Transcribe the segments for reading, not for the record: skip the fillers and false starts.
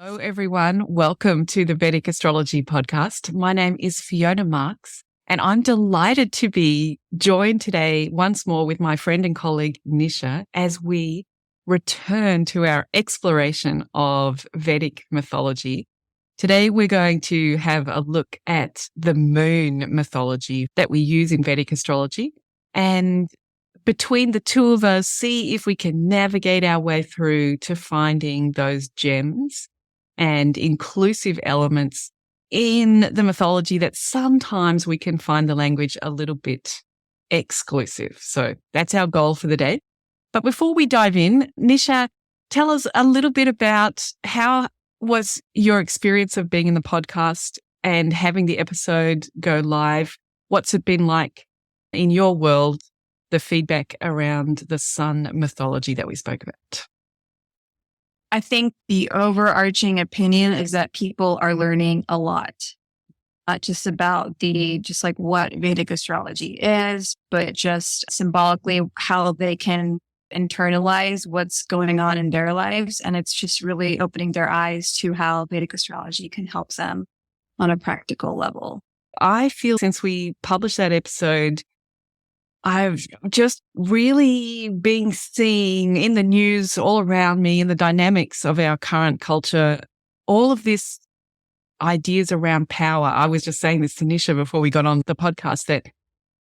Hello, everyone. Welcome to the Vedic Astrology podcast. My name is Fiona Marks, and I'm delighted to be joined today once more with my friend and colleague, Nisha, as we return to our exploration of Vedic mythology. Today, we're going to have a look at the moon mythology that we use in Vedic astrology. And between the two of us, see if we can navigate our way through to finding those gems and inclusive elements in the mythology that sometimes we can find the language a little bit exclusive. So that's our goal for the day. But before we dive in, Nisha, tell us a little bit about how was your experience of being in the podcast and having the episode go live? What's it been like in your world, the feedback around the sun mythology that we spoke about? I think the overarching opinion is that people are learning a lot, not just about just like what Vedic astrology is, but just symbolically how they can internalize what's going on in their lives. And it's just really opening their eyes to how Vedic astrology can help them on a practical level. I feel since we published that episode, I've just really been seeing in the news all around me, in the dynamics of our current culture, all of this ideas around power. I was just saying this to Nisha before we got on the podcast, that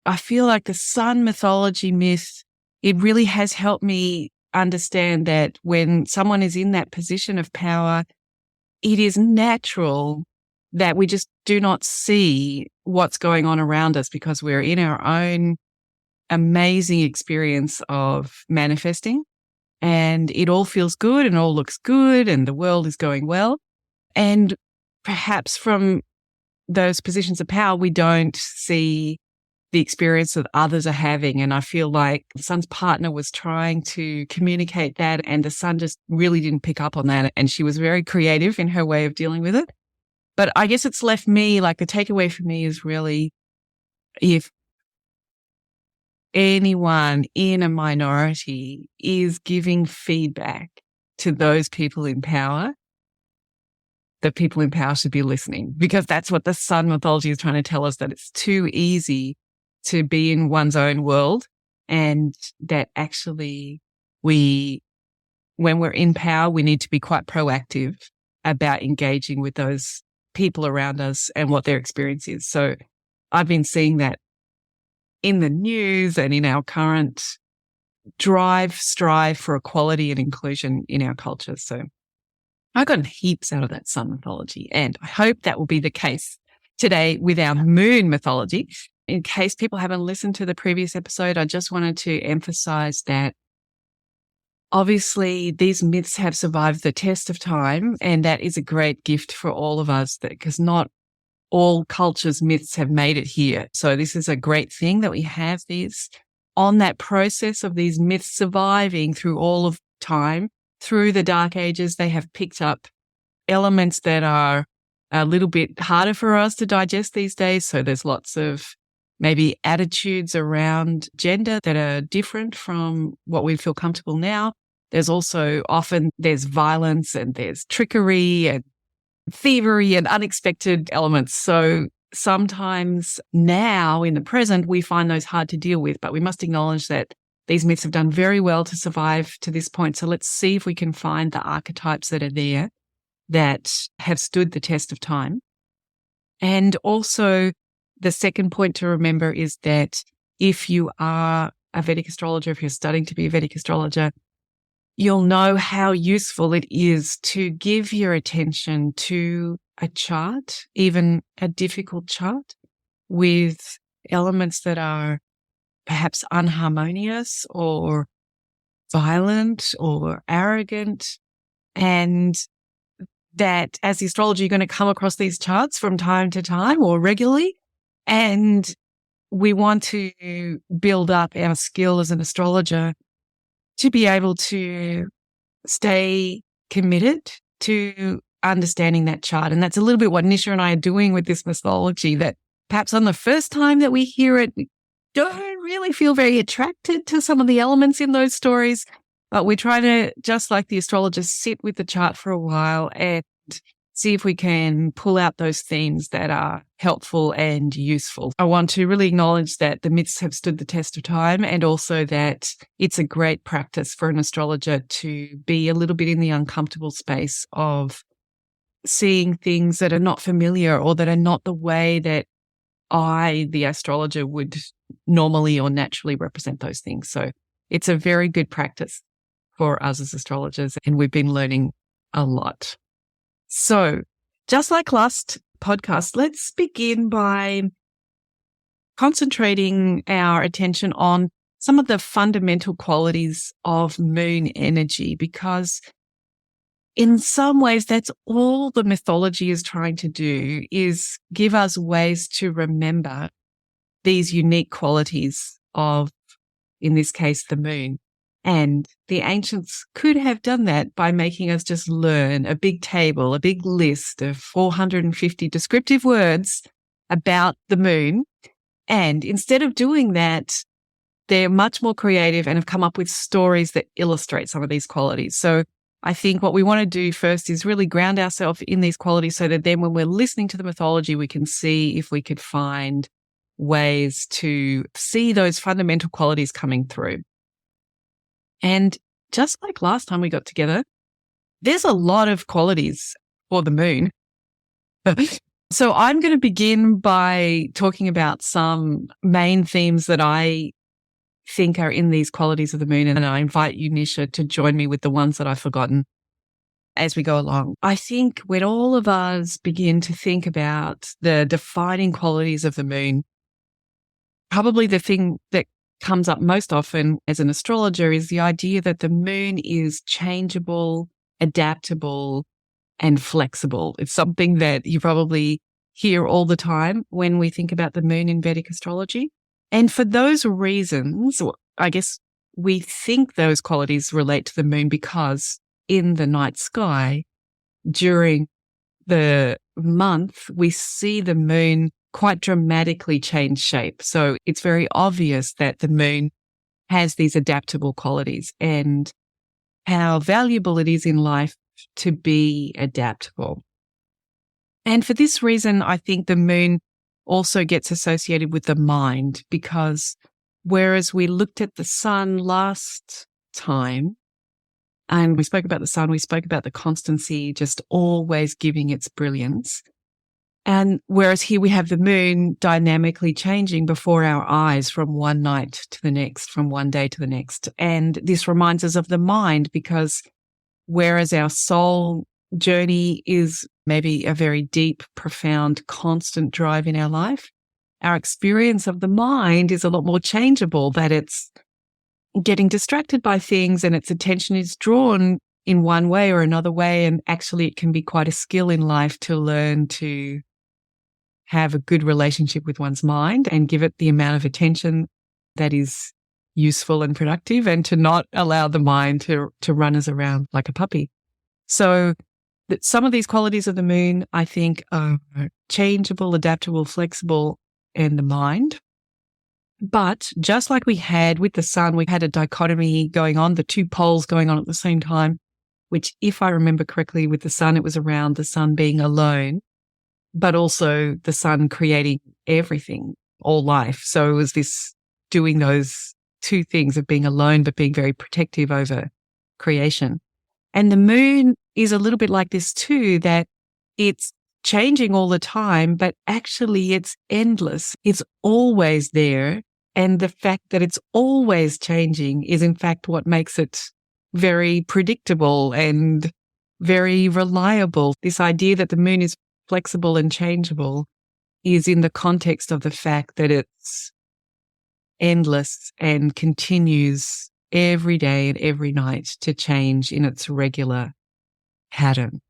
I feel like the sun mythology myth, it really has helped me understand that when someone is in that position of power, it is natural that we just do not see what's going on around us because we're in our own amazing experience of manifesting, and it all feels good and all looks good and the world is going well. And perhaps from those positions of power, we don't see the experience that others are having. And I feel like the sun's partner was trying to communicate that, and the sun just really didn't pick up on that. And she was very creative in her way of dealing with it. But I guess it's left me, like the takeaway for me is really, if anyone in a minority is giving feedback to those people in power, the people in power should be listening, because that's what the sun mythology is trying to tell us, that it's too easy to be in one's own world, and that actually when we're in power, we need to be quite proactive about engaging with those people around us and what their experience is. So I've been seeing that in the news and in our current strive for equality and inclusion in our culture. So I got heaps out of that sun mythology, and I hope that will be the case today with our moon mythology. In case people haven't listened to the previous episode, I just wanted to emphasize that obviously these myths have survived the test of time, and that is a great gift for all of us, because not all cultures' myths have made it here. So this is a great thing that we have these on that process of these myths surviving through all of time. Through the dark ages, they have picked up elements that are a little bit harder for us to digest these days. So there's lots of maybe attitudes around gender that are different from what we feel comfortable now. There's also often there's violence and there's trickery and thievery and unexpected elements. So sometimes now in the present, we find those hard to deal with, but we must acknowledge that these myths have done very well to survive to this point. So let's see if we can find the archetypes that are there that have stood the test of time. And also the second point to remember is that if you are a Vedic astrologer, if you're studying to be a Vedic astrologer, you'll know how useful it is to give your attention to a chart, even a difficult chart, with elements that are perhaps unharmonious or violent or arrogant. And that as the astrologer, you're going to come across these charts from time to time or regularly. And we want to build up our skill as an astrologer to be able to stay committed to understanding that chart. And that's a little bit what Nisha and I are doing with this mythology, that perhaps on the first time that we hear it, we don't really feel very attracted to some of the elements in those stories, but we try to, just like the astrologers, sit with the chart for a while and see if we can pull out those themes that are helpful and useful. I want to really acknowledge that the myths have stood the test of time, and also that it's a great practice for an astrologer to be a little bit in the uncomfortable space of seeing things that are not familiar or that are not the way that I, the astrologer, would normally or naturally represent those things. So it's a very good practice for us as astrologers, and we've been learning a lot. So just like last podcast, let's begin by concentrating our attention on some of the fundamental qualities of moon energy, because in some ways, that's all the mythology is trying to do, is give us ways to remember these unique qualities of, in this case, the moon. And the ancients could have done that by making us just learn a big table, a big list of 450 descriptive words about the moon. And instead of doing that, they're much more creative and have come up with stories that illustrate some of these qualities. So I think what we want to do first is really ground ourselves in these qualities so that then when we're listening to the mythology, we can see if we could find ways to see those fundamental qualities coming through. And just like last time we got together, there's a lot of qualities for the moon. So I'm going to begin by talking about some main themes that I think are in these qualities of the moon. And I invite you, Nisha, to join me with the ones that I've forgotten as we go along. I think when all of us begin to think about the defining qualities of the moon, probably the thing that comes up most often as an astrologer is the idea that the moon is changeable, adaptable, and flexible. It's something that you probably hear all the time when we think about the moon in Vedic astrology. And for those reasons, I guess we think those qualities relate to the moon because in the night sky during the month, we see the moon quite dramatically change shape. So it's very obvious that the moon has these adaptable qualities and how valuable it is in life to be adaptable. And for this reason, I think the moon also gets associated with the mind, because whereas we looked at the sun last time and we spoke about the sun, we spoke about the constancy just always giving its brilliance. And whereas here we have the moon dynamically changing before our eyes from one night to the next, from one day to the next. And this reminds us of the mind, because whereas our soul journey is maybe a very deep, profound, constant drive in our life, our experience of the mind is a lot more changeable, that it's getting distracted by things and its attention is drawn in one way or another way. And actually it can be quite a skill in life to learn to have a good relationship with one's mind and give it the amount of attention that is useful and productive, and to not allow the mind to run us around like a puppy. So that some of these qualities of the moon, I think, are changeable, adaptable, flexible, and the mind. But just like we had with the sun, we had a dichotomy going on, the two poles going on at the same time, which, if I remember correctly, with the sun, it was around the sun being alone, but also the sun creating everything, all life. So it was this doing those two things of being alone, but being very protective over creation. And the moon is a little bit like this too, that it's changing all the time, but actually it's endless. It's always there. And the fact that it's always changing is in fact what makes it very predictable and very reliable. This idea that the moon is flexible and changeable is in the context of the fact that it's endless and continues every day and every night to change in its regular pattern.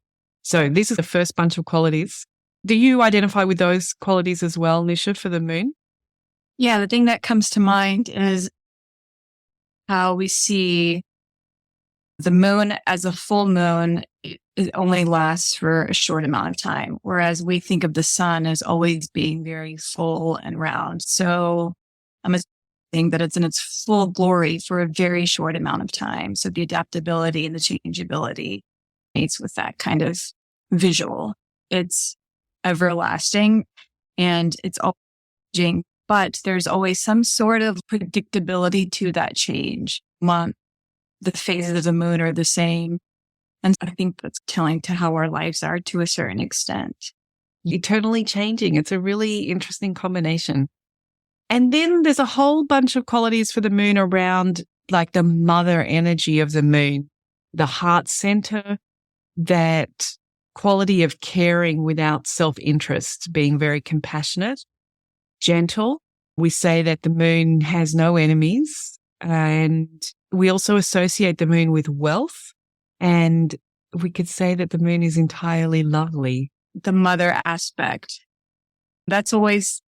So this is the first bunch of qualities. Do you identify with those qualities as well, Nisha, for the moon? Yeah, the thing that comes to mind is how we see the moon as a full moon. It only lasts for a short amount of time, whereas we think of the sun as always being very full and round. So I'm assuming that it's in its full glory for a very short amount of time. So the adaptability and the changeability mates with that kind of visual. It's everlasting and it's all changing, but there's always some sort of predictability to that change. The phases of the moon are the same. And I think that's telling to how our lives are to a certain extent. Eternally changing. It's a really interesting combination. And then there's a whole bunch of qualities for the moon around like the mother energy of the moon, the heart center, that quality of caring without self-interest, being very compassionate, gentle. We say that the moon has no enemies, and we also associate the moon with wealth. And we could say that the moon is entirely lovely. The mother aspect, that's always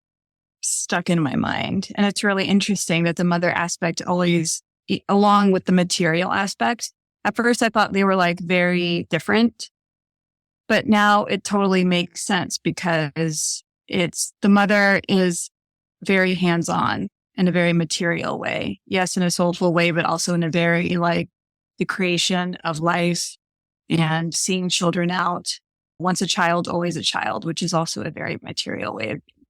stuck in my mind. And it's really interesting that the mother aspect always, along with the material aspect, at first I thought they were like very different, but now it totally makes sense because the mother is very hands-on in a very material way. Yes, in a soulful way, but also in a very like the creation of life and seeing children out. Once a child, always a child, which is also a very material way of being.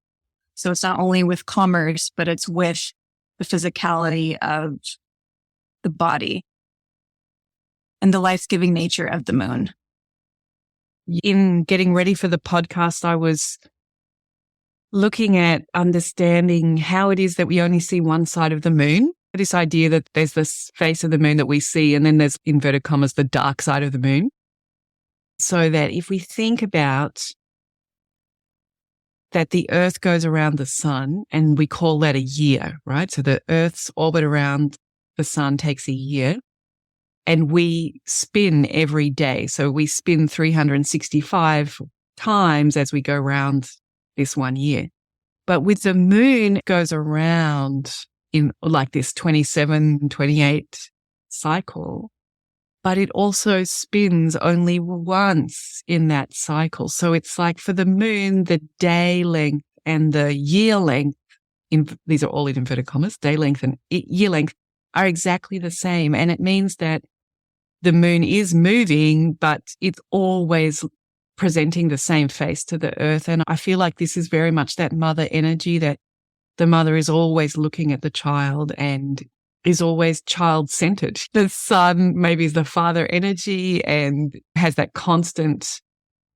So it's not only with commerce, but it's with the physicality of the body and the life-giving nature of the moon. In getting ready for the podcast, I was looking at understanding how it is that we only see one side of the moon. This idea that there's this face of the moon that we see, and then there's, inverted commas, the dark side of the moon. So that if we think about that the Earth goes around the sun, and we call that a year, right? So the Earth's orbit around the sun takes a year, and we spin every day. So we spin 365 times as we go around this 1 year. But with the moon, it goes around in like this 27, 28 cycle, but it also spins only once in that cycle. So it's like for the moon, the day length and the year length, these are all in inverted commas, day length and year length are exactly the same. And it means that the moon is moving, but it's always presenting the same face to the Earth. And I feel like this is very much that mother energy, that the mother is always looking at the child and is always child-centered. The sun maybe is the father energy and has that constant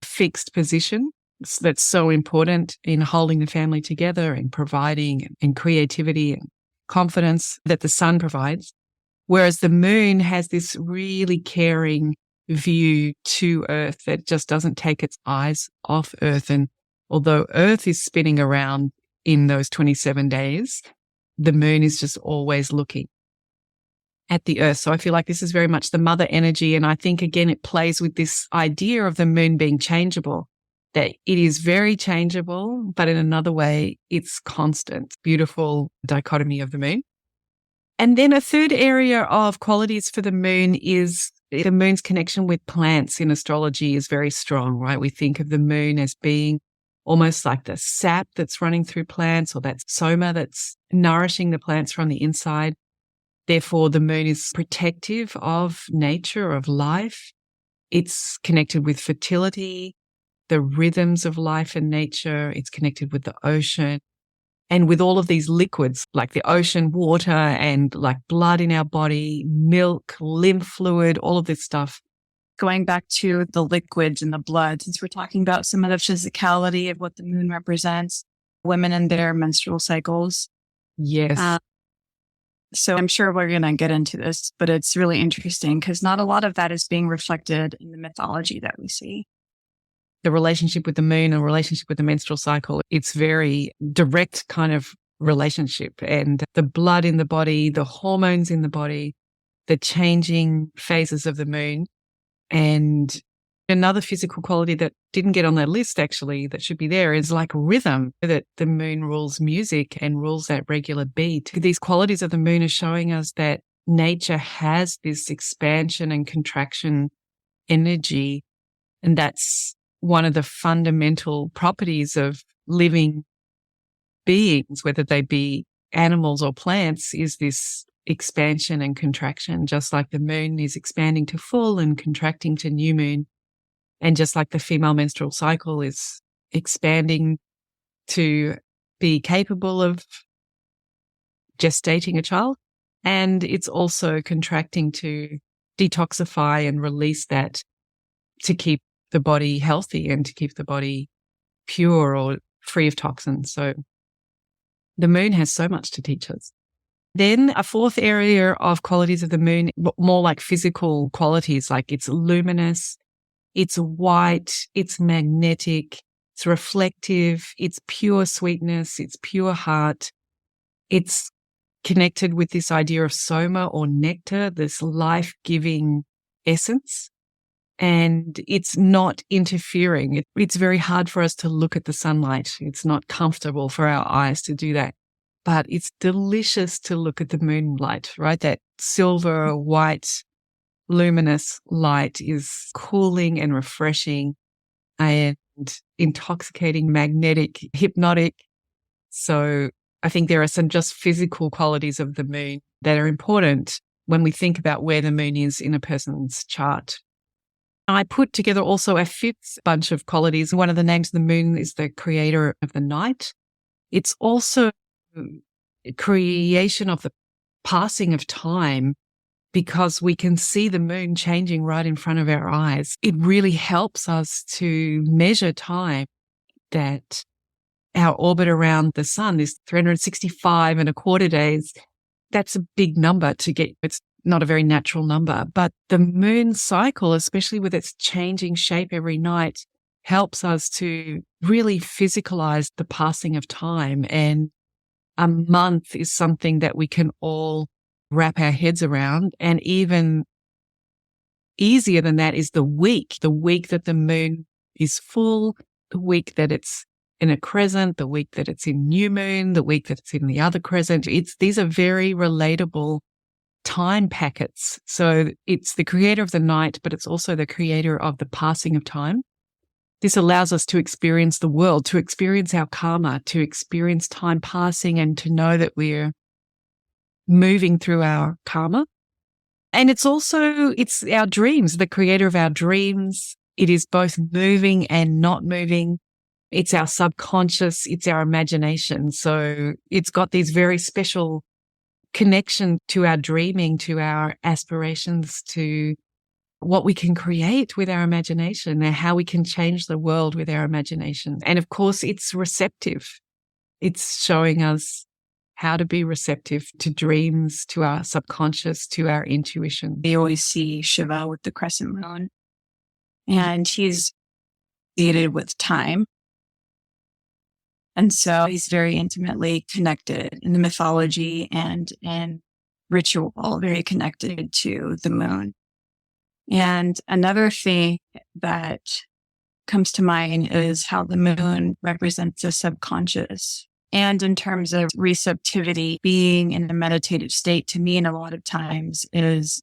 fixed position that's so important in holding the family together and providing and creativity and confidence that the sun provides. Whereas the moon has this really caring view to Earth that just doesn't take its eyes off Earth. And although Earth is spinning around in those 27 days, the moon is just always looking at the Earth. So I feel like this is very much the mother energy. And I think, again, it plays with this idea of the moon being changeable, that it is very changeable, but in another way, it's constant. Beautiful dichotomy of the moon. And then a third area of qualities for the moon is the moon's connection with plants in astrology is very strong, right? We think of the moon as being almost like the sap that's running through plants, or that soma that's nourishing the plants from the inside. Therefore, the moon is protective of nature, of life. It's connected with fertility, the rhythms of life and nature. It's connected with the ocean and with all of these liquids like the ocean, water, and like blood in our body, milk, lymph fluid, all of this stuff. Going back to the liquids in the blood, since we're talking about some of the physicality of what the moon represents, women and their menstrual cycles. Yes. So I'm sure we're going to get into this, but it's really interesting because not a lot of that is being reflected in the mythology that we see. The relationship with the moon and relationship with the menstrual cycle, it's very direct kind of relationship. And the blood in the body, the hormones in the body, the changing phases of the moon. And another physical quality that didn't get on that list, actually, that should be there is like rhythm, that the moon rules music and rules that regular beat. These qualities of the moon are showing us that nature has this expansion and contraction energy. And that's one of the fundamental properties of living beings, whether they be animals or plants, is this expansion and contraction. Just like the moon is expanding to full and contracting to new moon, And just like the female menstrual cycle is expanding to be capable of gestating a child, and it's also contracting to detoxify and release that to keep the body healthy and to keep the body pure or free of toxins. So the moon has so much to teach us. Then a fourth area of qualities of the moon, more like physical qualities, like it's luminous, it's white, it's magnetic, it's reflective, it's pure sweetness, it's pure heart. It's connected with this idea of soma or nectar, this life-giving essence. And it's not interfering. It's very hard for us to look at the sunlight. It's not comfortable for our eyes to do that. But it's delicious to look at the moonlight, right? That silver, white, luminous light is cooling and refreshing and intoxicating, magnetic, hypnotic. So I think there are some just physical qualities of the moon that are important when we think about where the moon is in a person's chart. I put together also a fifth bunch of qualities. One of the names of the moon is the creator of the night. It's also creation of the passing of time, because we can see the moon changing right in front of our eyes. It really helps us to measure time, that our orbit around the sun is 365 and a quarter days. That's a big number to get. It's not a very natural number, but the moon cycle, especially with its changing shape every night, helps us to really physicalize the passing of time. And a month is something that we can all wrap our heads around. And even easier than that is the week that the moon is full, the week that it's in a crescent, the week that it's in new moon, the week that it's in the other crescent. These are very relatable time packets. So it's the creator of the night, but it's also the creator of the passing of time. This allows us to experience the world, to experience our karma, to experience time passing, and to know that we're moving through our karma. And it's our dreams, the creator of our dreams. It is both moving and not moving. It's our subconscious, it's our imagination. So it's got these very special connection to our dreaming, to our aspirations, to what we can create with our imagination and how we can change the world with our imagination. And of course, it's receptive. It's showing us how to be receptive to dreams, to our subconscious, to our intuition. We always see Shiva with the crescent moon, and he's associated with time. And so he's very intimately connected in the mythology and ritual, very connected to the moon. And another thing that comes to mind is how the moon represents the subconscious. And in terms of receptivity, being in a meditative state, to me, in a lot of times, is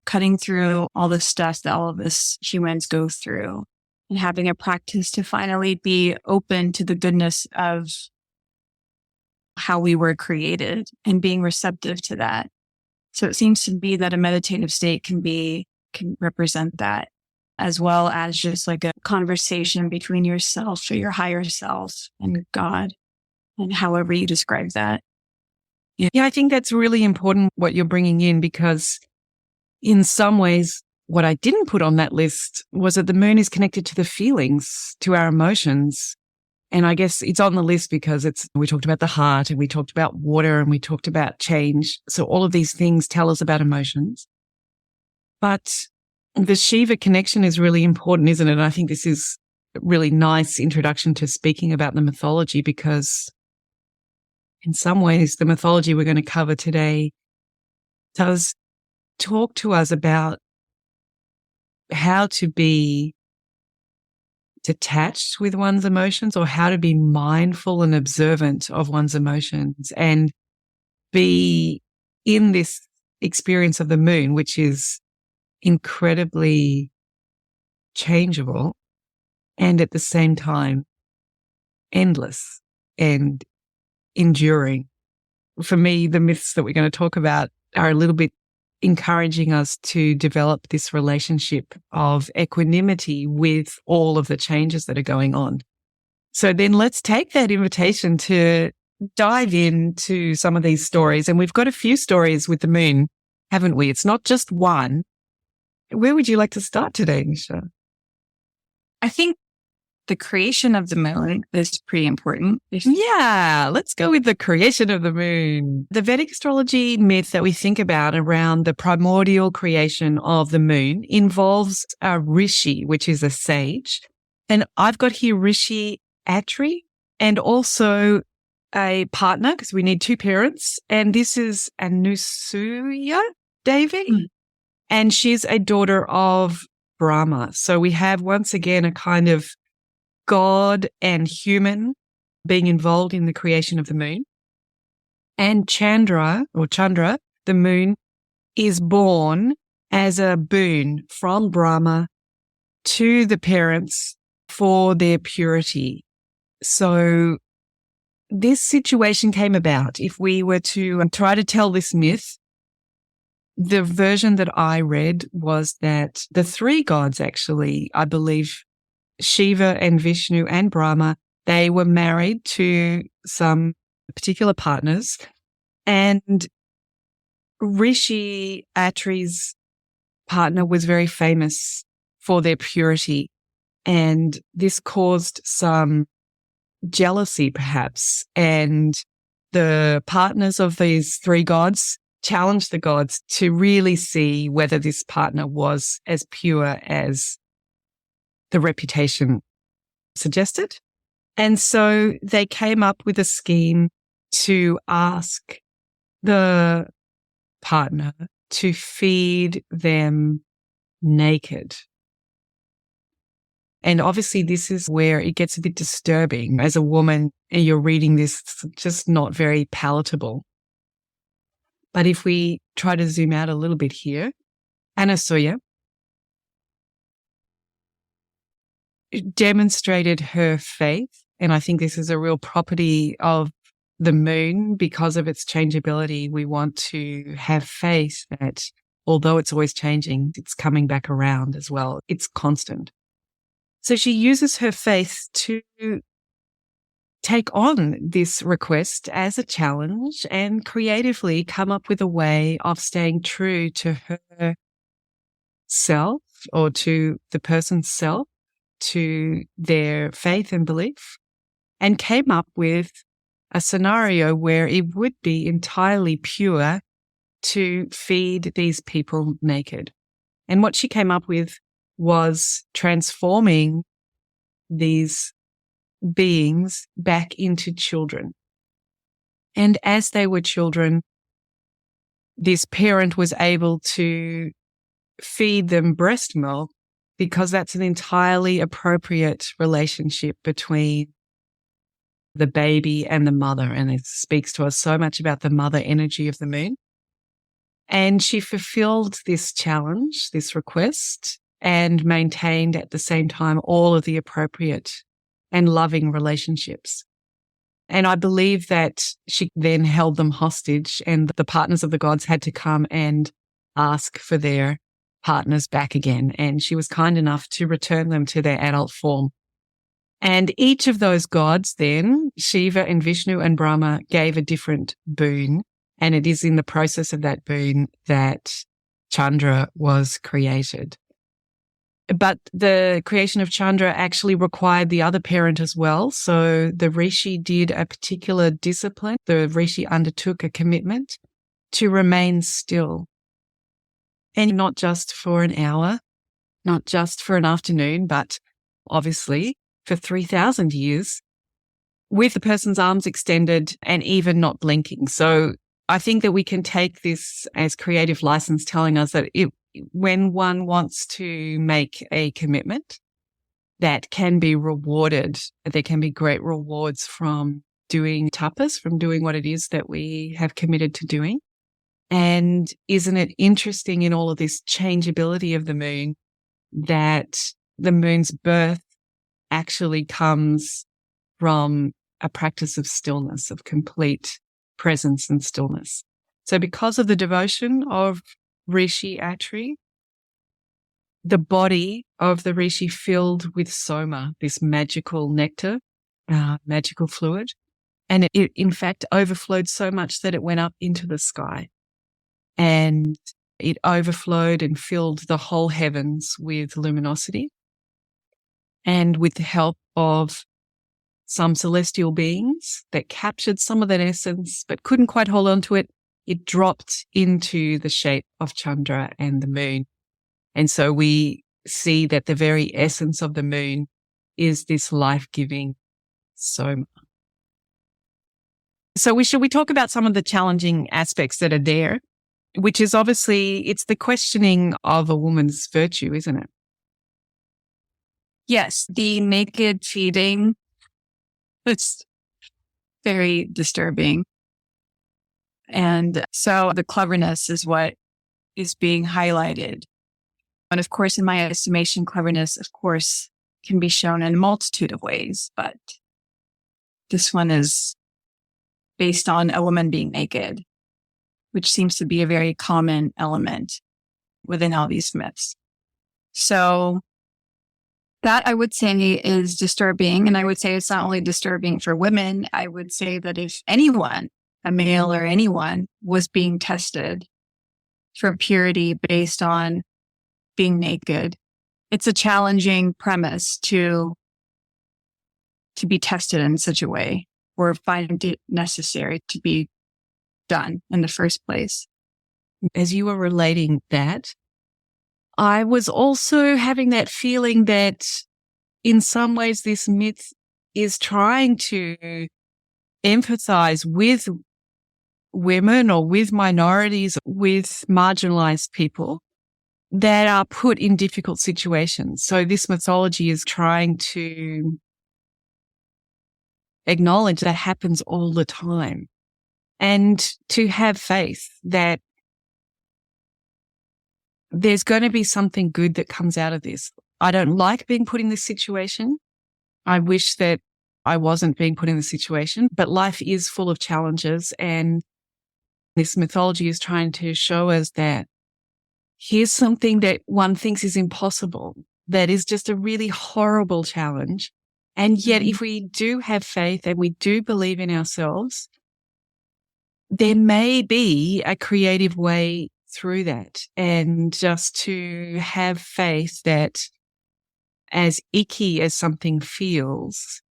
cutting through all the stuff that all of us humans go through and having a practice to finally be open to the goodness of how we were created and being receptive to that. So it seems to me that a meditative state can represent that, as well as just like a conversation between yourself or your higher self and God, and however you describe that. Yeah, I think that's really important what you're bringing in, because in some ways, what I didn't put on that list was that the moon is connected to the feelings, to our emotions. And I guess it's on the list because we talked about the heart, and we talked about water, and we talked about change. So all of these things tell us about emotions. But the Shiva connection is really important, isn't it? And I think this is a really nice introduction to speaking about the mythology, because in some ways, the mythology we're going to cover today does talk to us about how to be detached with one's emotions, or how to be mindful and observant of one's emotions, and be in this experience of the moon, which is incredibly changeable and at the same time endless and enduring. For me, the myths that we're going to talk about are a little bit encouraging us to develop this relationship of equanimity with all of the changes that are going on. So then let's take that invitation to dive into some of these stories. And we've got a few stories with the moon, haven't we? It's not just one. Where would you like to start today, Nisha? I think the creation of the moon is pretty important. Yeah, let's go with the creation of the moon. The Vedic astrology myth that we think about around the primordial creation of the moon involves a rishi, which is a sage. And I've got here Rishi Atri and also a partner, because we need two parents. And this is Anasuya Devi. And she's a daughter of Brahma. So we have once again a kind of God and human being involved in the creation of the moon. And Chandra, the moon, is born as a boon from Brahma to the parents for their purity. So this situation came about. If we were to try to tell this myth, the version that I read was that the three gods actually, I believe, Shiva and Vishnu and Brahma, they were married to some particular partners, and Rishi Atri's partner was very famous for their purity, and this caused some jealousy perhaps, and the partners of these three gods challenged the gods to really see whether this partner was as pure as the reputation suggested. And so they came up with a scheme to ask the partner to feed them naked. And obviously this is where it gets a bit disturbing. As a woman, and you're reading this, it's just not very palatable. But if we try to zoom out a little bit here, Anasuya demonstrated her faith. And I think this is a real property of the moon because of its changeability. We want to have faith that although it's always changing, it's coming back around as well. It's constant. So she uses her faith to take on this request as a challenge and creatively come up with a way of staying true to her self or to the person's self, to their faith and belief, and came up with a scenario where it would be entirely pure to feed these people naked. And what she came up with was transforming these beings back into children. And as they were children, this parent was able to feed them breast milk because that's an entirely appropriate relationship between the baby and the mother. And it speaks to us so much about the mother energy of the moon. And she fulfilled this challenge, this request, and maintained at the same time all of the appropriate and loving relationships. And I believe that she then held them hostage, and the partners of the gods had to come and ask for their partners back again. And she was kind enough to return them to their adult form. And each of those gods then, Shiva and Vishnu and Brahma, gave a different boon. And it is in the process of that boon that Chandra was created. But the creation of Chandra actually required the other parent as well. So the Rishi did a particular discipline. The Rishi undertook a commitment to remain still. And not just for an hour, not just for an afternoon, but obviously for 3,000 years with the person's arms extended and even not blinking. So I think that we can take this as creative license telling us that when one wants to make a commitment that can be rewarded, there can be great rewards from doing tapas, from doing what it is that we have committed to doing. And isn't it interesting in all of this changeability of the moon that the moon's birth actually comes from a practice of stillness, of complete presence and stillness. So because of the devotion of Rishi Atri, the body of the Rishi filled with soma, this magical nectar, magical fluid. And it in fact overflowed so much that it went up into the sky. And it overflowed and filled the whole heavens with luminosity. And with the help of some celestial beings that captured some of that essence but couldn't quite hold on to it, it dropped into the shape of Chandra and the moon. And so we see that the very essence of the moon is this life-giving soma. So we talk about some of the challenging aspects that are there, which is obviously, it's the questioning of a woman's virtue, isn't it? Yes, the naked feeding, it's very disturbing. And so the cleverness is what is being highlighted. And of course, in my estimation, cleverness, of course, can be shown in a multitude of ways, but this one is based on a woman being naked, which seems to be a very common element within all these myths. So that I would say is disturbing. And I would say it's not only disturbing for women. I would say that if anyone, a male or anyone, was being tested for purity based on being naked, it's a challenging premise to be tested in such a way or find it necessary to be done in the first place. As you were relating that, I was also having that feeling that in some ways this myth is trying to empathize with women or with minorities, with marginalized people that are put in difficult situations. So this mythology is trying to acknowledge that happens all the time and to have faith that there's going to be something good that comes out of this. I don't like being put in this situation. I wish that I wasn't being put in this situation, but life is full of challenges. And this mythology is trying to show us that here's something that one thinks is impossible, that is just a really horrible challenge. And yet if we do have faith and we do believe in ourselves, there may be a creative way through that, and just to have faith that as icky as something feels,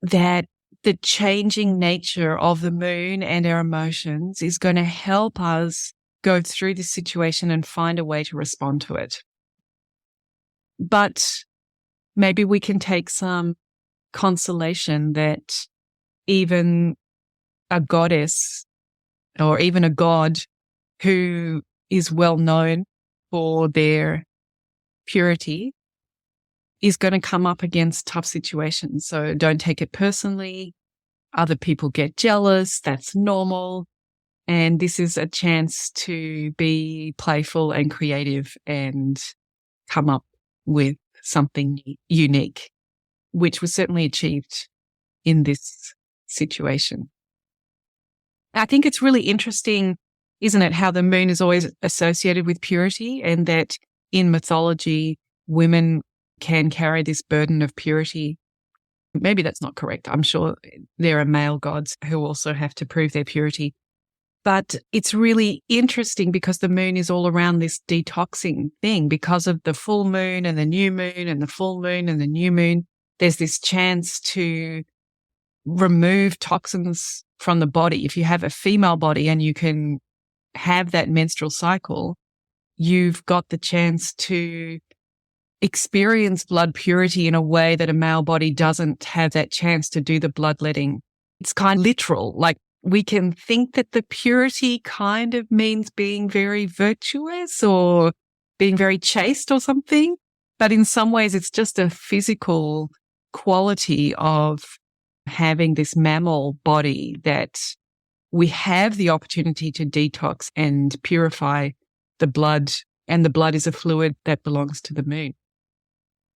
that the changing nature of the moon and our emotions is going to help us go through this situation and find a way to respond to it. But maybe we can take some consolation that even a goddess or even a god who is well known for their purity is going to come up against tough situations. So don't take it personally. Other people get jealous. That's normal. And this is a chance to be playful and creative and come up with something unique, which was certainly achieved in this situation. I think it's really interesting, isn't it, how the moon is always associated with purity, and that in mythology, women can carry this burden of purity. Maybe that's not correct. I'm sure there are male gods who also have to prove their purity. But it's really interesting because the moon is all around this detoxing thing because of the full moon and the new moon and the full moon and the new moon. There's this chance to remove toxins from the body. If you have a female body and you can have that menstrual cycle, you've got the chance to experience blood purity in a way that a male body doesn't have that chance to do the bloodletting. It's kind of literal. Like, we can think that the purity kind of means being very virtuous or being very chaste or something. But in some ways, it's just a physical quality of having this mammal body that we have the opportunity to detox and purify the blood. And the blood is a fluid that belongs to the moon.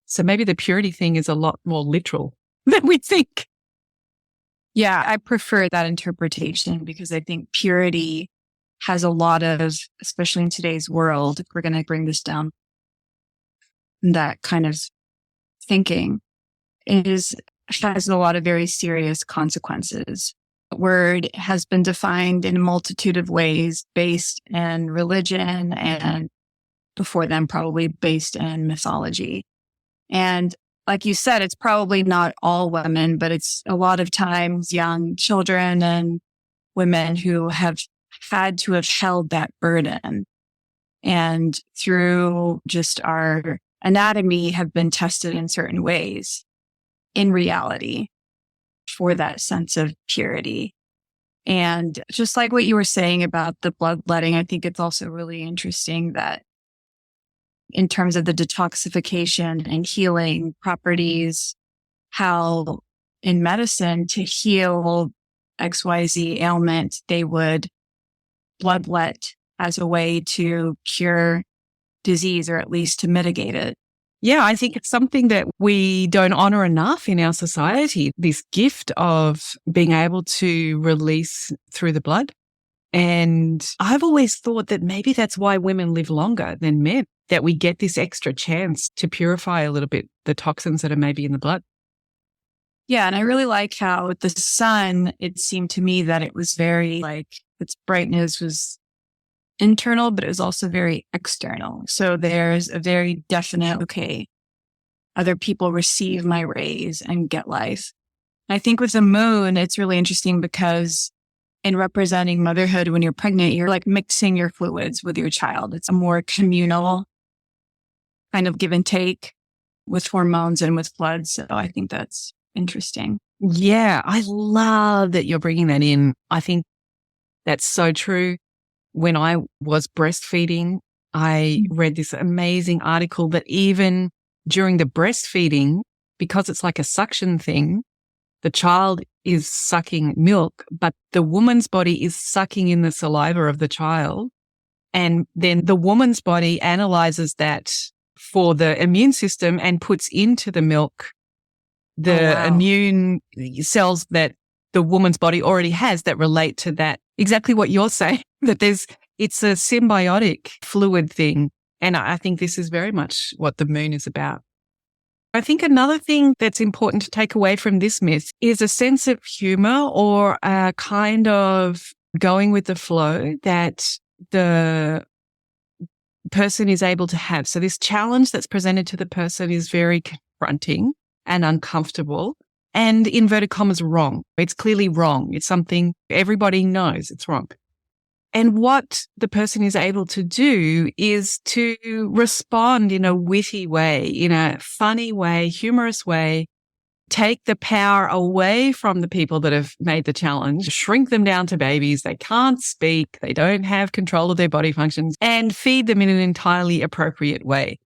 So maybe the purity thing is a lot more literal than we think. Yeah, I prefer that interpretation because I think purity has a lot of, especially in today's world, if we're going to bring this down, that kind of thinking has a lot of very serious consequences. The word has been defined in a multitude of ways based in religion and before then probably based in mythology. And like you said, it's probably not all women, but it's a lot of times young children and women who have had to have held that burden. And through just our anatomy have been tested in certain ways in reality for that sense of purity. And just like what you were saying about the bloodletting, I think it's also really interesting that in terms of the detoxification and healing properties, how in medicine to heal XYZ ailment, they would bloodlet as a way to cure disease or at least to mitigate it. Yeah, I think it's something that we don't honor enough in our society, this gift of being able to release through the blood. And I've always thought that maybe that's why women live longer than men, that we get this extra chance to purify a little bit the toxins that are maybe in the blood. Yeah, and I really like how with the sun, it seemed to me that it was very like its brightness was internal, but it was also very external. So there's a very definite, okay, other people receive my rays and get life. I think with the moon, it's really interesting because in representing motherhood, when you're pregnant, you're like mixing your fluids with your child. It's a more communal kind of give and take with hormones and with blood. So I think that's interesting. Yeah, I love that you're bringing that in. I think that's so true. When I was breastfeeding, I read this amazing article that even during the breastfeeding, because it's like a suction thing, the child is sucking milk, but the woman's body is sucking in the saliva of the child. And then the woman's body analyzes that for the immune system and puts into the milk the immune cells that the woman's body already has that relate to that. Exactly what you're saying, that it's a symbiotic fluid thing. And I think this is very much what the moon is about. I think another thing that's important to take away from this myth is a sense of humor or a kind of going with the flow that the person is able to have. So this challenge that's presented to the person is very confronting and uncomfortable and inverted commas wrong. It's clearly wrong. It's something everybody knows it's wrong. And what the person is able to do is to respond in a witty way, in a funny way, humorous way, take the power away from the people that have made the challenge, shrink them down to babies. They can't speak. They don't have control of their body functions, and feed them in an entirely appropriate way.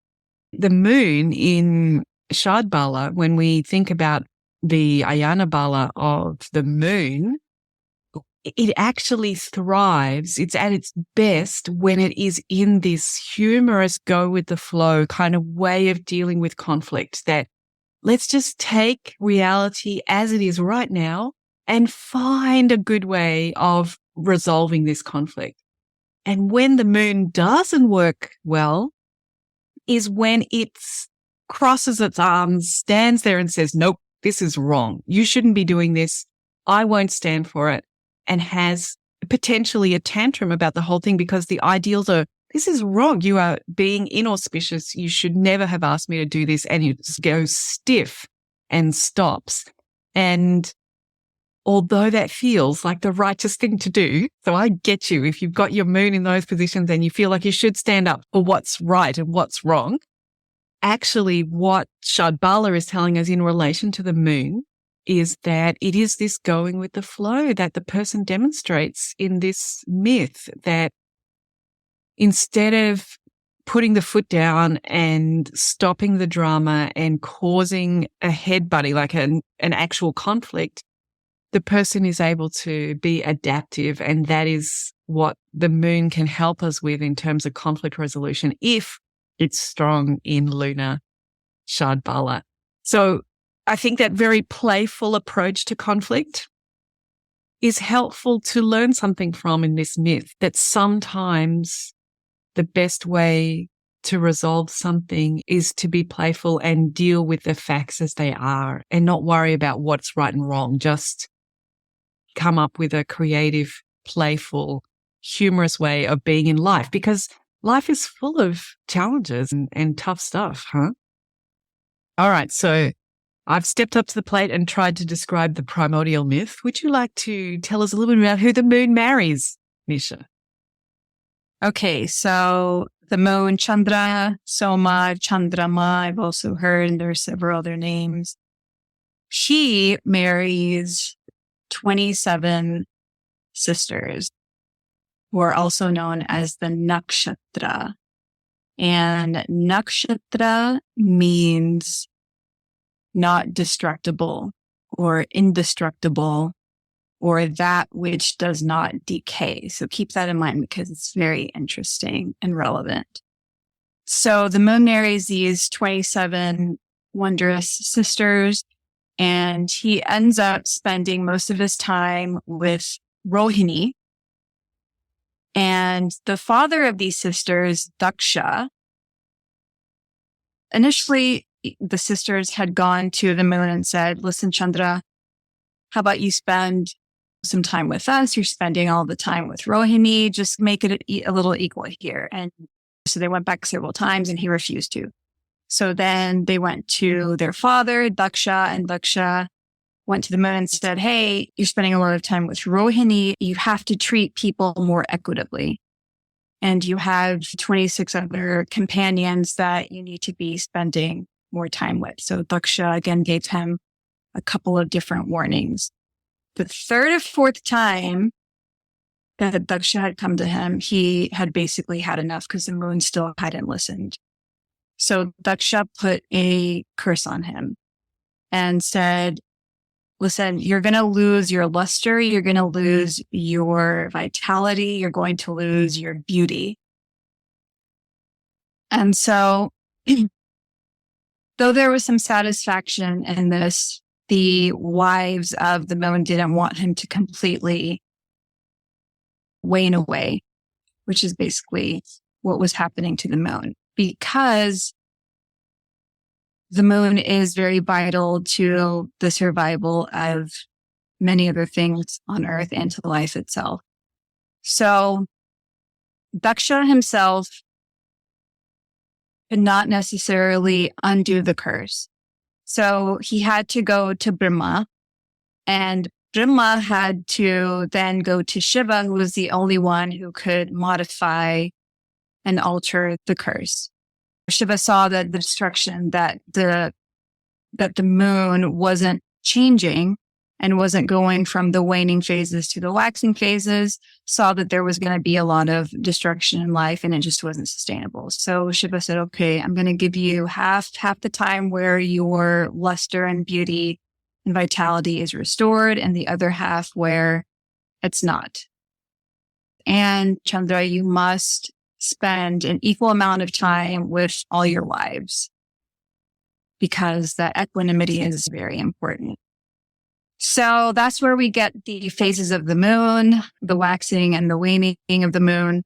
The moon in Shad Bala, when we think about the Ayana Bala of the moon, it actually thrives. It's at its best when it is in this humorous, go with the flow kind of way of dealing with conflict, that let's just take reality as it is right now and find a good way of resolving this conflict. And when the moon doesn't work well is when it crosses its arms, stands there and says, nope, this is wrong. You shouldn't be doing this. I won't stand for it. And has potentially a tantrum about the whole thing because the ideals are, this is wrong. You are being inauspicious. You should never have asked me to do this. And you just go stiff and stops. And although that feels like the righteous thing to do, so I get you. If you've got your moon in those positions and you feel like you should stand up for what's right and what's wrong, actually what Shad Bala is telling us in relation to the moon is that it is this going with the flow that the person demonstrates in this myth, that instead of putting the foot down and stopping the drama and causing a headbutting, like an actual conflict, the person is able to be adaptive. And that is what the moon can help us with in terms of conflict resolution if it's strong in lunar Shad Bala. So I think that very playful approach to conflict is helpful to learn something from in this myth, that sometimes the best way to resolve something is to be playful and deal with the facts as they are and not worry about what's right and wrong. Just come up with a creative, playful, humorous way of being in life, because life is full of challenges and tough stuff, huh? All right, so I've stepped up to the plate and tried to describe the primordial myth. Would you like to tell us a little bit about who the moon marries, Nisha? Okay, so the moon, Chandra, Soma, Chandrama, I've also heard, and there are several other names. She marries 27 sisters, who are also known as the Nakshatra. And Nakshatra means not destructible or indestructible, or that which does not decay. So keep that in mind because it's very interesting and relevant. So the moon marries these 27 wondrous sisters, and he ends up spending most of his time with Rohini. And the father of these sisters, Daksha, initially the sisters had gone to the moon and said, listen, Chandra, how about you spend some time with us? You're spending all the time with Rohini. Just make it a little equal here. And so they went back several times and he refused to. So then they went to their father, Daksha, and Daksha went to the moon and said, hey, you're spending a lot of time with Rohini. You have to treat people more equitably. And you have 26 other companions that you need to be spending more time with. So Daksha again gave him a couple of different warnings. The third or fourth time that Daksha had come to him, he had basically had enough because the moon still hadn't listened. So Daksha put a curse on him and said, listen, you're going to lose your luster. You're going to lose your vitality. You're going to lose your beauty. And so though there was some satisfaction in this, the wives of the moon didn't want him to completely wane away, which is basically what was happening to the moon, because the moon is very vital to the survival of many other things on Earth and to life itself. So Daksha himself could not necessarily undo the curse. So he had to go to Brahma, and Brahma had to then go to Shiva, who was the only one who could modify and alter the curse. Shiva saw that the destruction, that the moon wasn't changing and wasn't going from the waning phases to the waxing phases, saw that there was going to be a lot of destruction in life and it just wasn't sustainable. So Shiva said, okay, I'm going to give you half the time where your luster and beauty and vitality is restored and the other half where it's not. And Chandra, you must spend an equal amount of time with all your wives because that equanimity is very important. So that's where we get the phases of the moon, the waxing and the waning of the moon.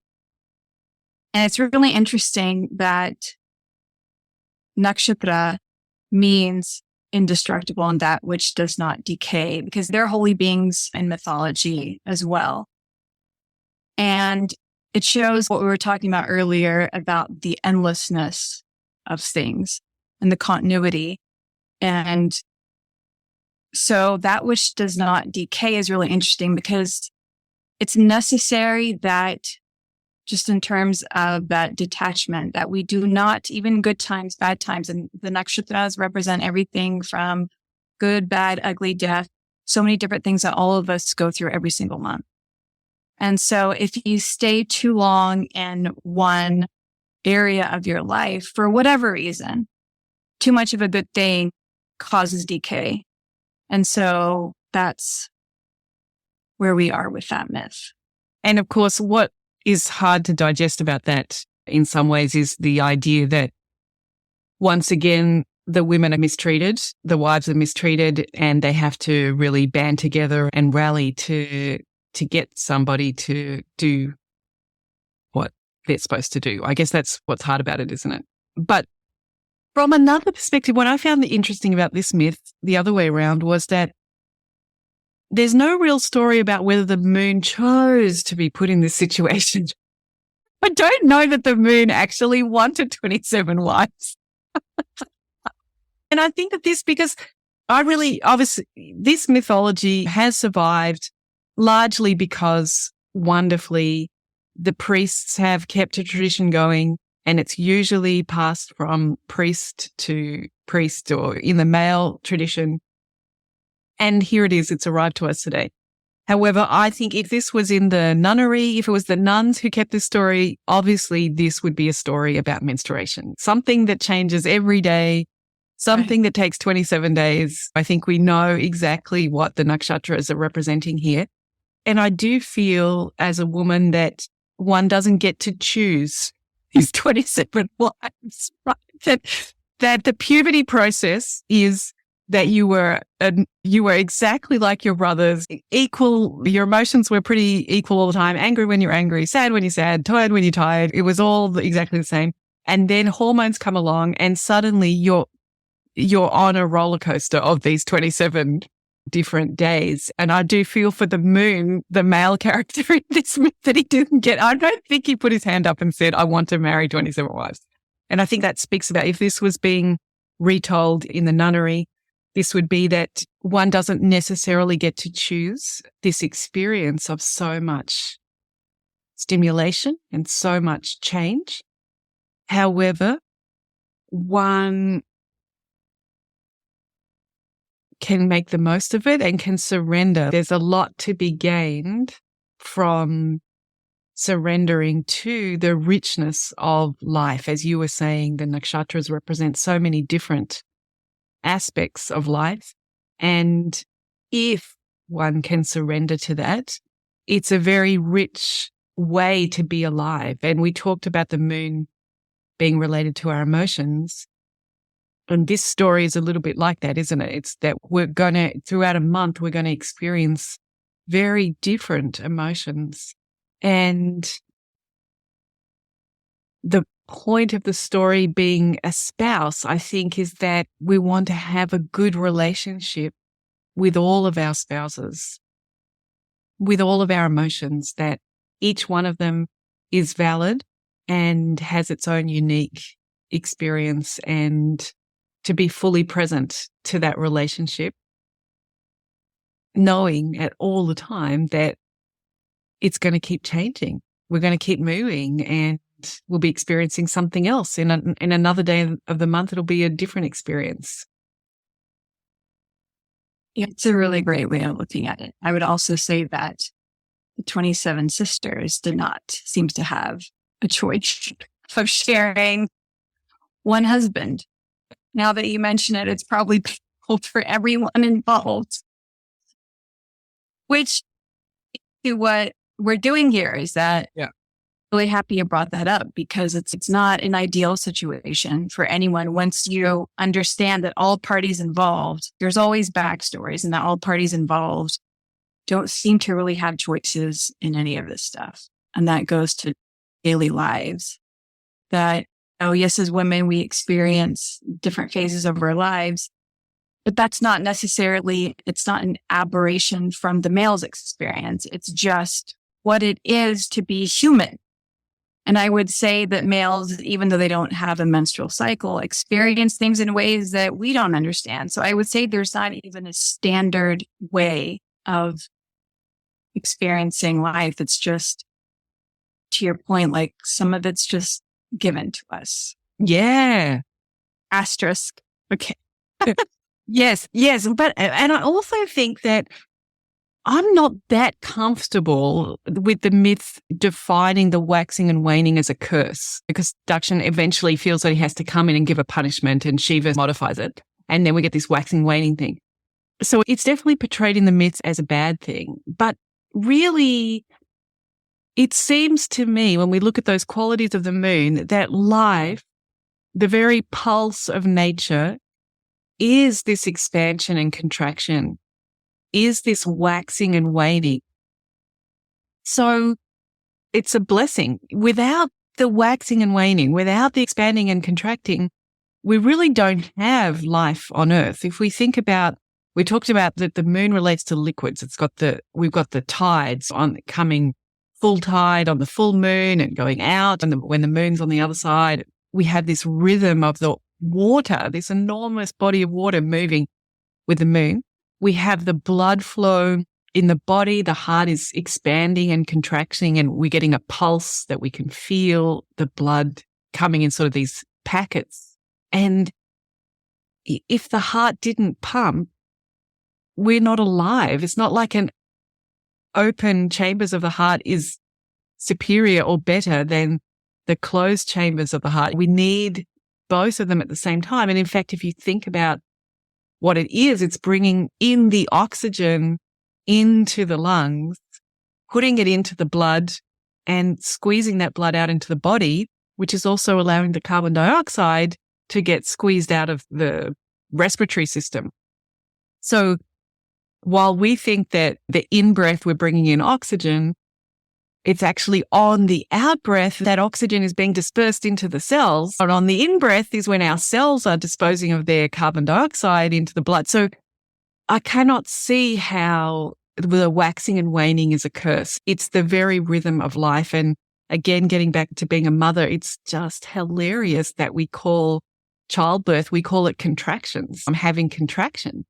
And it's really interesting that Nakshatra means indestructible and that which does not decay, because they're holy beings in mythology as well. And it shows what we were talking about earlier about the endlessness of things and the continuity. And so that which does not decay is really interesting because it's necessary that just in terms of that detachment, that we do not, even good times, bad times, and the nakshatras represent everything from good, bad, ugly, death, so many different things that all of us go through every single month. And so if you stay too long in one area of your life, for whatever reason, too much of a good thing causes decay. And so that's where we are with that myth. And of course, what is hard to digest about that in some ways is the idea that once again, the women are mistreated, the wives are mistreated, and they have to really band together and rally to get somebody to do what they're supposed to do. I guess that's what's hard about it, isn't it? But from another perspective, what I found interesting about this myth, the other way around, was that there's no real story about whether the moon chose to be put in this situation. I don't know that the moon actually wanted 27 wives. And I think that because obviously, this mythology has survived largely because wonderfully the priests have kept a tradition going, and it's usually passed from priest to priest or in the male tradition. And here it is, it's arrived to us today. However, I think if this was in the nunnery, if it was the nuns who kept this story, obviously this would be a story about menstruation, something that changes every day, something that takes 27 days. I think we know exactly what the nakshatras are representing here. And I do feel as a woman that one doesn't get to choose these 27 wives, right? That the puberty process is that you were exactly like your brothers, equal. Your emotions were pretty equal all the time. Angry when you're angry, sad when you're sad, tired when you're tired. It was all exactly the same. And then hormones come along, and suddenly you're on a roller coaster of these 27 different days. And I do feel for the moon, the male character in this myth, that he didn't get. I don't think he put his hand up and said, "I want to marry 27 wives." And I think that speaks about, if this was being retold in the nunnery, this would be that one doesn't necessarily get to choose this experience of so much stimulation and so much change. However, one can make the most of it and can surrender. There's a lot to be gained from surrendering to the richness of life. As you were saying, the nakshatras represent so many different aspects of life. And if one can surrender to that, it's a very rich way to be alive. And we talked about the moon being related to our emotions. And this story is a little bit like that, isn't it? It's that throughout a month, we're going to experience very different emotions. And the point of the story being a spouse, I think, is that we want to have a good relationship with all of our spouses, with all of our emotions, that each one of them is valid and has its own unique experience, and to be fully present to that relationship, knowing at all the time that it's going to keep changing. We're going to keep moving, and we'll be experiencing something else. In another day of the month, it'll be a different experience. Yeah, it's a really great way of looking at it. I would also say that the 27 sisters did not seem to have a choice of sharing one husband. Now that you mention it, it's probably painful for everyone involved. Which, what we're doing here is that, really happy you brought that up, because it's not an ideal situation for anyone. Once you understand that all parties involved, there's always backstories, and that all parties involved don't seem to really have choices in any of this stuff. And that goes to daily lives. That, yes, as women, we experience different phases of our lives, but that's not necessarily, it's not an aberration from the male's experience. It's just what it is to be human. And I would say that males, even though they don't have a menstrual cycle, experience things in ways that we don't understand. So I would say there's not even a standard way of experiencing life. It's just, to your point, like some of it's just given to us. Yeah. Asterisk. Okay. Yes. But, and I also think that I'm not that comfortable with the myth defining the waxing and waning as a curse, because Dakshin eventually feels that he has to come in and give a punishment, and Shiva modifies it. And then we get this waxing waning thing. So it's definitely portrayed in the myths as a bad thing. But really, it seems to me, when we look at those qualities of the moon, that life, the very pulse of nature, is this expansion and contraction, is this waxing and waning. So it's a blessing. Without the waxing and waning, without the expanding and contracting, we really don't have life on Earth. If we think about, we talked about that the moon relates to liquids. We've got the tides on coming full tide on the full moon and going out. And when the moon's on the other side, we have this rhythm of the water, this enormous body of water moving with the moon. We have the blood flow in the body. The heart is expanding and contracting, and we're getting a pulse that we can feel the blood coming in sort of these packets. And if the heart didn't pump, we're not alive. It's not like an open chambers of the heart is superior or better than the closed chambers of the heart. We need both of them at the same time. And in fact, if you think about what it is, it's bringing in the oxygen into the lungs, putting it into the blood and squeezing that blood out into the body, which is also allowing the carbon dioxide to get squeezed out of the respiratory system. So while we think that the in-breath we're bringing in oxygen, it's actually on the out-breath that oxygen is being dispersed into the cells. And on the in-breath is when our cells are disposing of their carbon dioxide into the blood. So I cannot see how the waxing and waning is a curse. It's the very rhythm of life. And again, getting back to being a mother, it's just hilarious that we call childbirth, we call it contractions. I'm having contraction.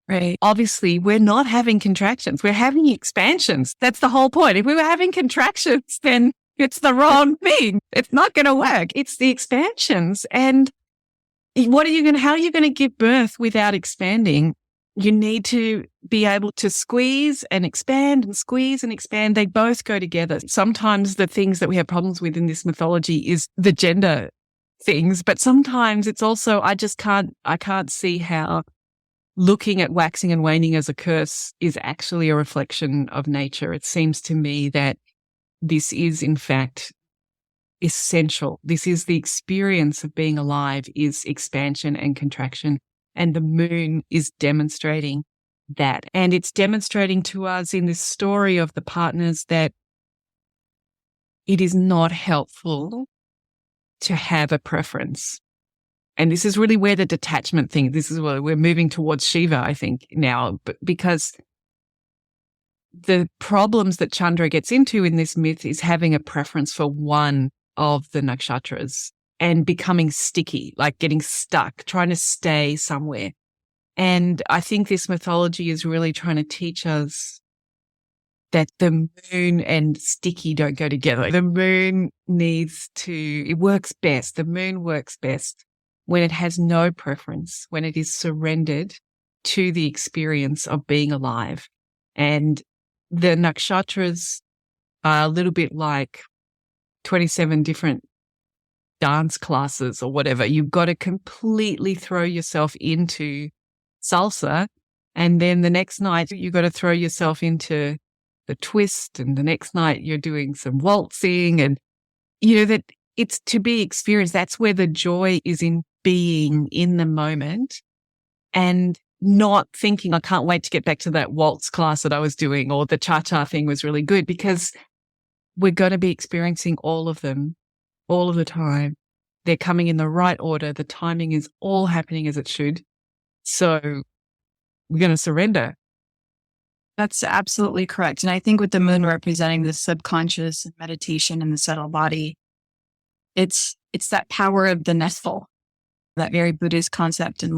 Right. Obviously, we're not having contractions. We're having expansions. That's the whole point. If we were having contractions, then it's the wrong thing. It's not going to work. It's the expansions. And how are you going to give birth without expanding? You need to be able to squeeze and expand and squeeze and expand. They both go together. Sometimes the things that we have problems with in this mythology is the gender things, but sometimes it's also, I can't see how looking at waxing and waning as a curse is actually a reflection of nature. It seems to me that this is, in fact, essential. This is the experience of being alive, is expansion and contraction. And the moon is demonstrating that. And it's demonstrating to us in this story of the partners that it is not helpful to have a preference. And this is really where the detachment thing, this is where we're moving towards Shiva, I think, now, because the problems that Chandra gets into in this myth is having a preference for one of the nakshatras and becoming sticky, like getting stuck, trying to stay somewhere. And I think this mythology is really trying to teach us that the moon and sticky don't go together. The moon it works best. The moon works best when it has no preference, when it is surrendered to the experience of being alive. And the nakshatras are a little bit like 27 different dance classes or whatever. You've got to completely throw yourself into salsa. And then the next night, you've got to throw yourself into the twist. And the next night, you're doing some waltzing. And, that it's to be experienced. That's where the joy is, in being in the moment and not thinking, I can't wait to get back to that waltz class that I was doing, or the cha-cha thing was really good, because we're going to be experiencing all of them all of the time. They're coming in the right order. The timing is all happening as it should. So we're going to surrender. That's absolutely correct. And I think with the moon representing the subconscious and meditation and the subtle body, it's that power of the nestful, that very Buddhist concept, and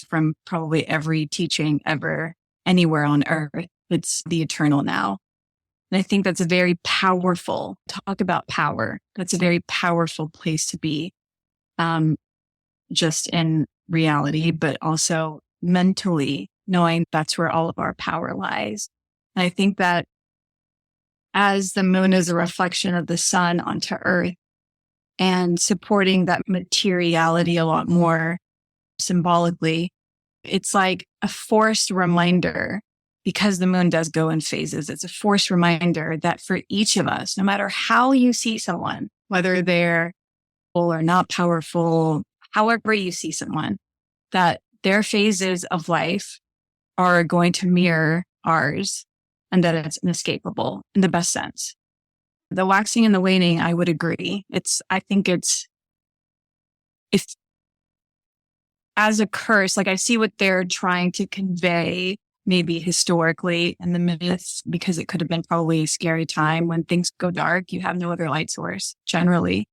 from probably every teaching ever, anywhere on earth. It's the eternal now. And I think that's a very powerful, talk about power. That's a very powerful place to be, just in reality, but also mentally, knowing that's where all of our power lies. And I think that as the moon is a reflection of the sun onto earth and supporting that materiality a lot more symbolically, it's like a forced reminder, because the moon does go in phases. It's a forced reminder that for each of us, no matter how you see someone, whether they're powerful or not powerful, however you see someone, that their phases of life are going to mirror ours and that it's inescapable in the best sense. The waxing and the waning, I would agree. I think it's as a curse, like I see what they're trying to convey, maybe historically in the myths, because it could have been probably a scary time when things go dark. You have no other light source generally.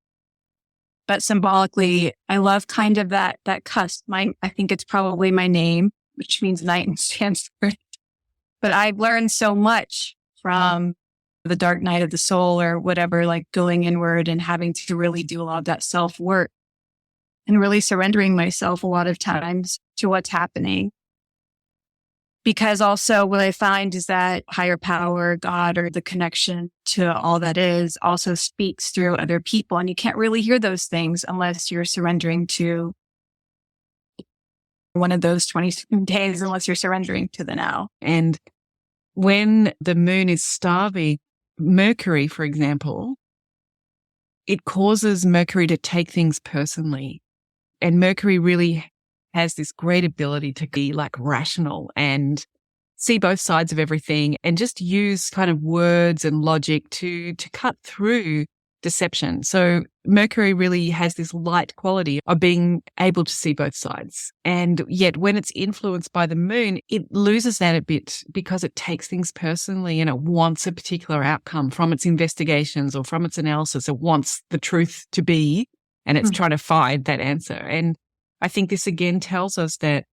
But symbolically, I love kind of that cusp. I think it's probably my name, which means night in Sanskrit. But I've learned so much from the dark night of the soul or whatever, like going inward and having to really do a lot of that self-work and really surrendering myself a lot of times to what's happening. Because also what I find is that higher power, God, or the connection to all that is also speaks through other people. And you can't really hear those things unless you're surrendering to one of those 20 days, unless you're surrendering to the now. And when the moon is starving Mercury, for example, it causes Mercury to take things personally. And Mercury really has this great ability to be like rational and see both sides of everything and just use kind of words and logic to cut through deception. So Mercury really has this light quality of being able to see both sides. And yet when it's influenced by the moon, it loses that a bit because it takes things personally and it wants a particular outcome from its investigations or from its analysis. It wants the truth to be, and it's trying to find that answer. And I think this again tells us that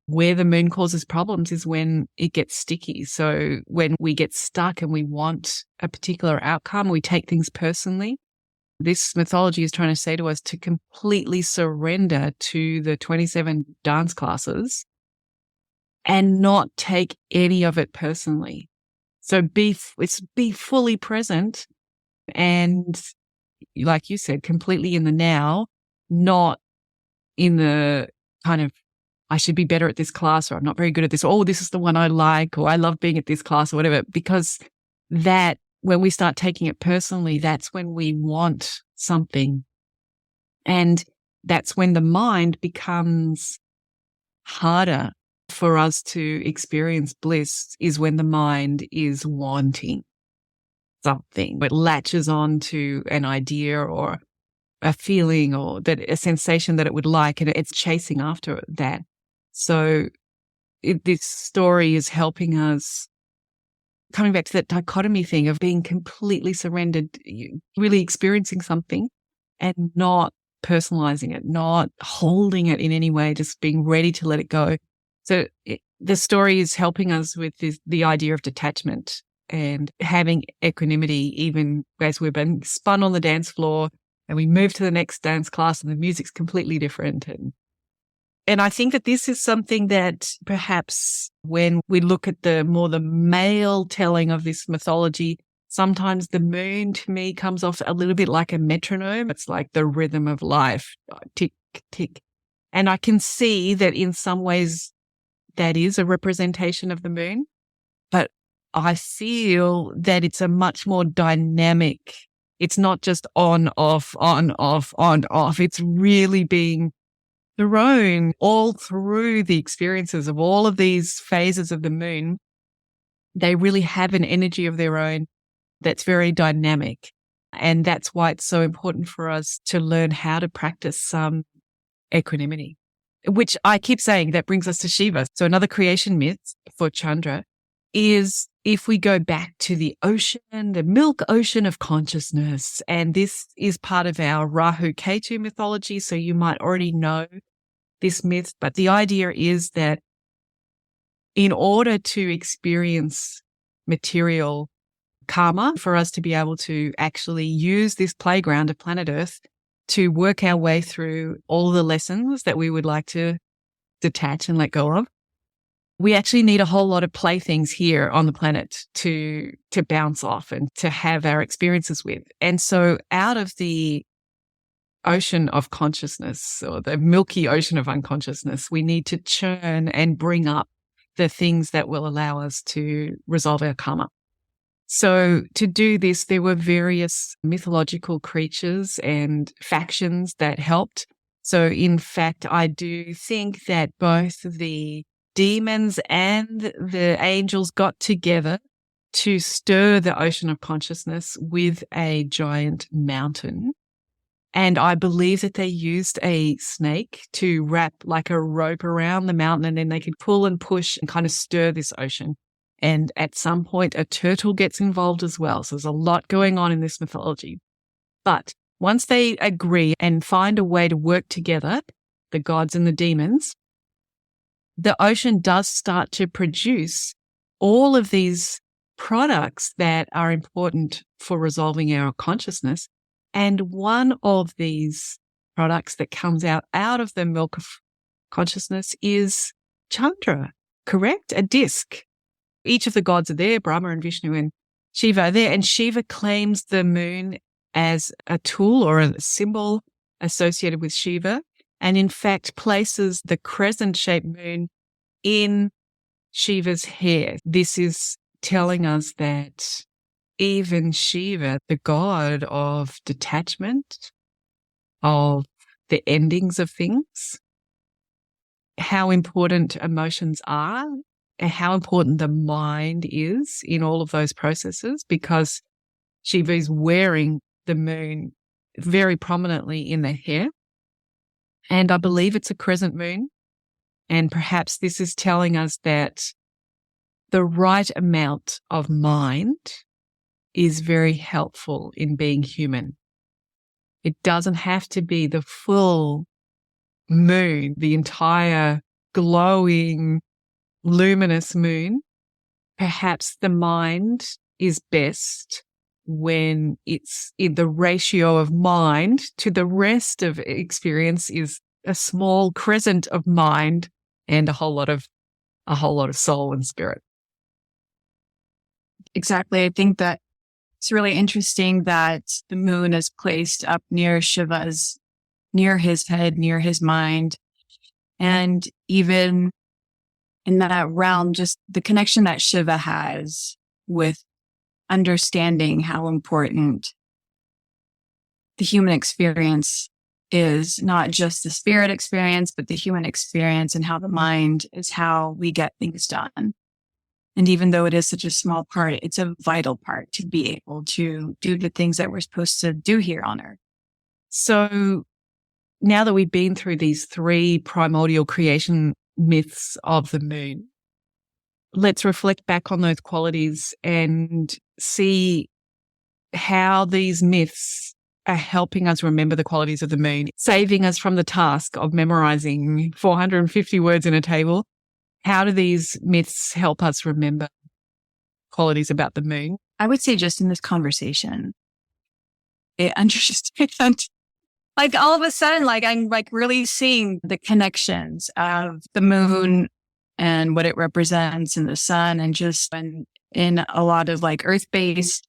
where the moon causes problems is when it gets sticky. So when we get stuck and we want a particular outcome, we take things personally. This mythology is trying to say to us to completely surrender to the 27 dance classes and not take any of it personally. So be fully present and, like you said, completely in the now, not in the kind of, I should be better at this class, or I'm not very good at this. Oh, this is the one I like, or I love being at this class or whatever. Because that, when we start taking it personally, that's when we want something. And that's when the mind becomes harder for us to experience bliss, is when the mind is wanting something. It latches on to an idea or a feeling or a sensation that it would like, and it's chasing after that. So this story is helping us, coming back to that dichotomy thing of being completely surrendered, really experiencing something and not personalizing it, not holding it in any way, just being ready to let it go. So the story is helping us with the idea of detachment and having equanimity, even as we've been spun on the dance floor and we move to the next dance class and the music's completely different. And I think that this is something that perhaps when we look at the male telling of this mythology, sometimes the moon to me comes off a little bit like a metronome. It's like the rhythm of life, tick, tick. And I can see that in some ways that is a representation of the moon, but I feel that it's a much more dynamic. It's not just on, off, on, off, on, off. It's really being thrown all through the experiences of all of these phases of the moon. They really have an energy of their own that's very dynamic. And that's why it's so important for us to learn how to practice some equanimity, which I keep saying that brings us to Shiva. So another creation myth for Chandra is if we go back to the ocean, the milk ocean of consciousness, and this is part of our Rahu Ketu mythology. So you might already know this myth, but the idea is that in order to experience material karma, for us to be able to actually use this playground of planet Earth to work our way through all the lessons that we would like to detach and let go of, we actually need a whole lot of playthings here on the planet to bounce off and to have our experiences with. And so out of the ocean of consciousness, or the milky ocean of unconsciousness, we need to churn and bring up the things that will allow us to resolve our karma. So to do this, there were various mythological creatures and factions that helped. So in fact, I do think that both the demons and the angels got together to stir the ocean of consciousness with a giant mountain. And I believe that they used a snake to wrap like a rope around the mountain, and then they could pull and push and kind of stir this ocean. And at some point, a turtle gets involved as well. So there's a lot going on in this mythology. But once they agree and find a way to work together, the gods and the demons, the ocean does start to produce all of these products that are important for resolving our consciousness. And one of these products that comes out of the milk of consciousness is Chandra, correct? A disc. Each of the gods are there, Brahma and Vishnu and Shiva are there. And Shiva claims the moon as a tool or a symbol associated with Shiva, and in fact places the crescent-shaped moon in Shiva's hair. This is telling us that even Shiva, the god of detachment, of the endings of things, how important emotions are, and how important the mind is in all of those processes, because Shiva is wearing the moon very prominently in the hair. And I believe it's a crescent moon. And perhaps this is telling us that the right amount of mind is very helpful in being human. It doesn't have to be the full moon, the entire glowing, luminous moon. Perhaps the mind is best when it's in the ratio of mind to the rest of experience is a small crescent of mind and a whole lot of soul and spirit. Exactly. I think that it's really interesting that the moon is placed up near Shiva's, near his head, near his mind. And even in that realm, just the connection that Shiva has with understanding how important the human experience is, not just the spirit experience, but the human experience, and how the mind is how we get things done. And even though it is such a small part, it's a vital part to be able to do the things that we're supposed to do here on Earth. So now that we've been through these 3 primordial creation myths of the moon, let's reflect back on those qualities and see how these myths are helping us remember the qualities of the moon, saving us from the task of memorizing 450 words in a table. How do these myths help us remember qualities about the moon? I would say just in this conversation, it understand, like all of a sudden, like I'm like really seeing the connections of the moon and what it represents and the sun, and just in a lot of like earth-based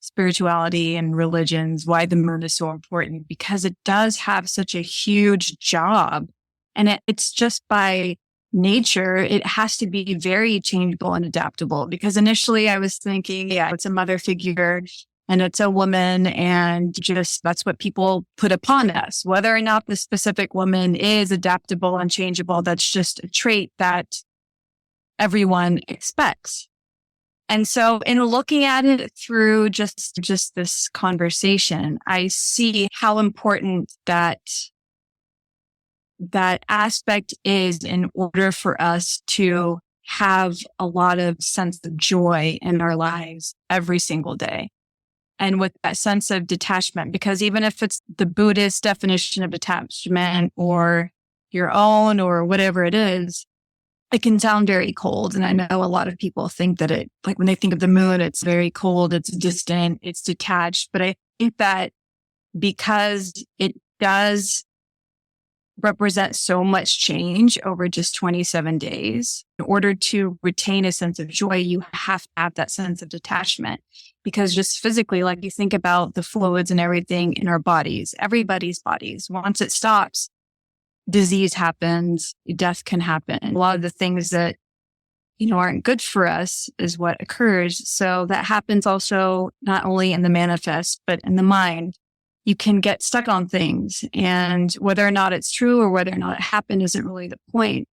spirituality and religions, why the moon is so important, because it does have such a huge job. And it's just by nature, it has to be very changeable and adaptable. Because initially I was thinking, yeah, it's a mother figure and it's a woman, and just that's what people put upon us. Whether or not the specific woman is adaptable and changeable, that's just a trait that everyone expects. And so in looking at it through just this conversation, I see how important that aspect is in order for us to have a lot of sense of joy in our lives every single day. And with that sense of detachment, because even if it's the Buddhist definition of detachment or your own or whatever it is, it can sound very cold. And I know a lot of people think that it, like when they think of the moon, it's very cold, it's distant, it's detached. But I think that because it does represent so much change over just 27 days, in order to retain a sense of joy, you have to have that sense of detachment. Because just physically, like you think about the fluids and everything in our bodies, everybody's bodies, once it stops, disease happens, death can happen. A lot of the things that, aren't good for us is what occurs. So that happens also not only in the manifest, but in the mind. you can get stuck on things, and whether or not it's true or whether or not it happened isn't really the point.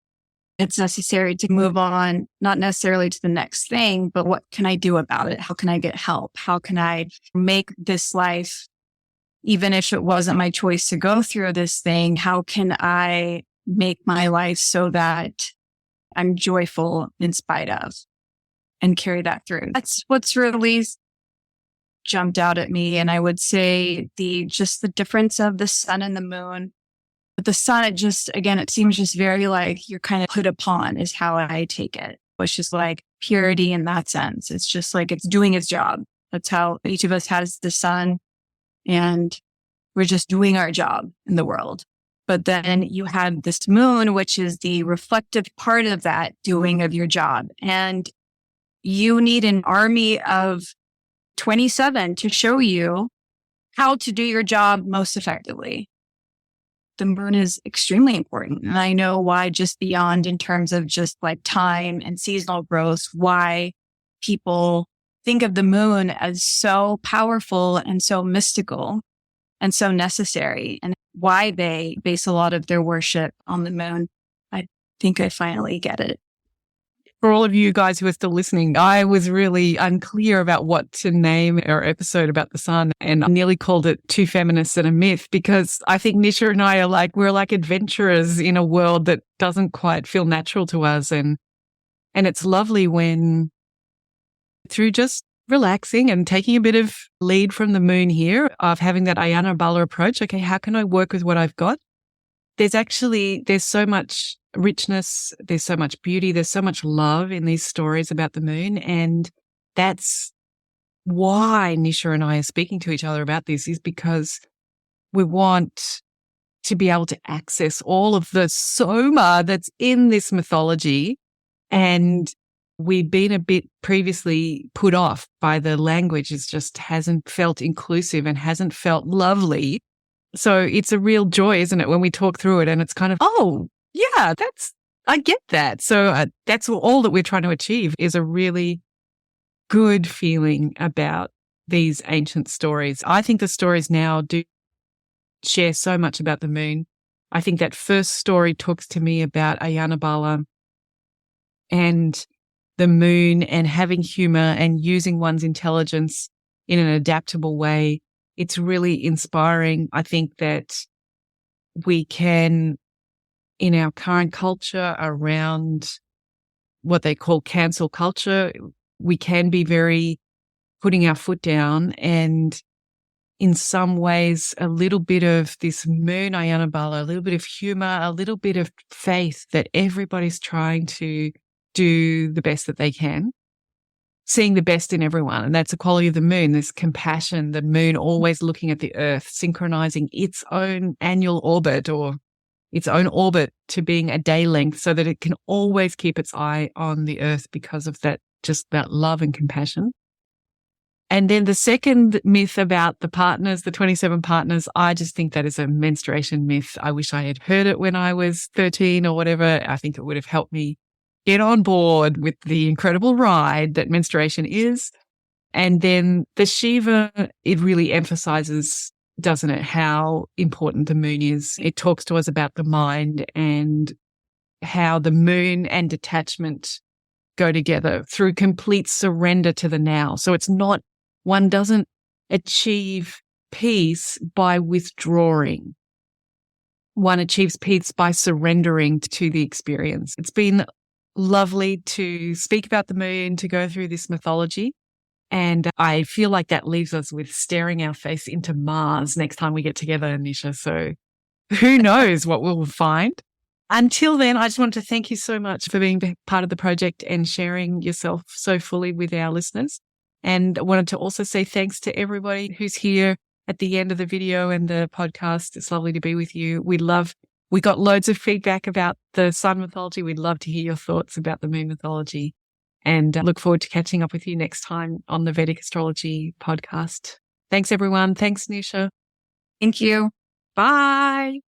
It's necessary to move on, not necessarily to the next thing, but what can I do about it? How can I get help? How can I make this life, even if it wasn't my choice to go through this thing, how can I make my life so that I'm joyful in spite of, and carry that through? That's what's really jumped out at me. And I would say the difference of the sun and the moon. But the sun, it seems just very like you're kind of put upon is how I take it. It's just like purity in that sense. It's just like it's doing its job. That's how each of us has the sun, and we're just doing our job in the world. But then you have this moon, which is the reflective part of that doing of your job. And you need an army of 27 to show you how to do your job most effectively. The moon is extremely important. And I know why, just beyond in terms of just like time and seasonal growth, why people think of the moon as so powerful and so mystical and so necessary, and why they base a lot of their worship on the moon. I think I finally get it. For all of you guys who are still listening, I was really unclear about what to name our episode about the sun, and I nearly called it Two Feminists and a Myth, because I think Nisha and I we're like adventurers in a world that doesn't quite feel natural to us. And it's lovely when, through just relaxing and taking a bit of lead from the moon here, of having that Ayana bala approach. Okay, how can I work with what I've got? There's so much richness, there's so much beauty, there's so much love in these stories about the moon. And that's why Nisha and I are speaking to each other about this, is because we want to be able to access all of the soma that's in this mythology. And we've been a bit previously put off by the language. It just hasn't felt inclusive and hasn't felt lovely. So it's a real joy, isn't it, when we talk through it and it's kind of, oh, yeah, I get that. So that's all that we're trying to achieve, is a really good feeling about these ancient stories. I think the stories now do share so much about the moon. I think that first story talks to me about Ayana bala and the moon and having humor and using one's intelligence in an adaptable way. It's really inspiring. I think that we can, in our current culture around what they call cancel culture, we can be very putting our foot down, and in some ways a little bit of this moon Ayana bala, a little bit of humor, a little bit of faith that everybody's trying to do the best that they can, seeing the best in everyone. And that's the quality of the moon, this compassion, the moon always looking at the earth, synchronizing its own annual orbit or its own orbit to being a day length, so that it can always keep its eye on the earth because of that, just that love and compassion. And then the second myth about the partners, the 27 partners, I just think that is a menstruation myth. I wish I had heard it when I was 13 or whatever. I think it would have helped me get on board with the incredible ride that menstruation is. And then the Shiva, it really emphasizes, doesn't it, how important the moon is. It talks to us about the mind and how the moon and detachment go together through complete surrender to the now. So it's not, one doesn't achieve peace by withdrawing. One achieves peace by surrendering to the experience. It's been lovely to speak about the moon, to go through this mythology. And I feel like that leaves us with staring our face into Mars next time we get together, Nisha. So who knows what we'll find. Until then, I just want to thank you so much for being part of the project and sharing yourself so fully with our listeners. And I wanted to also say thanks to everybody who's here at the end of the video and the podcast. It's lovely to be with you. We got loads of feedback about the sun mythology. We'd love to hear your thoughts about the moon mythology, and look forward to catching up with you next time on the Vedic Astrology podcast. Thanks, everyone. Thanks, Nisha. Thank you. Bye.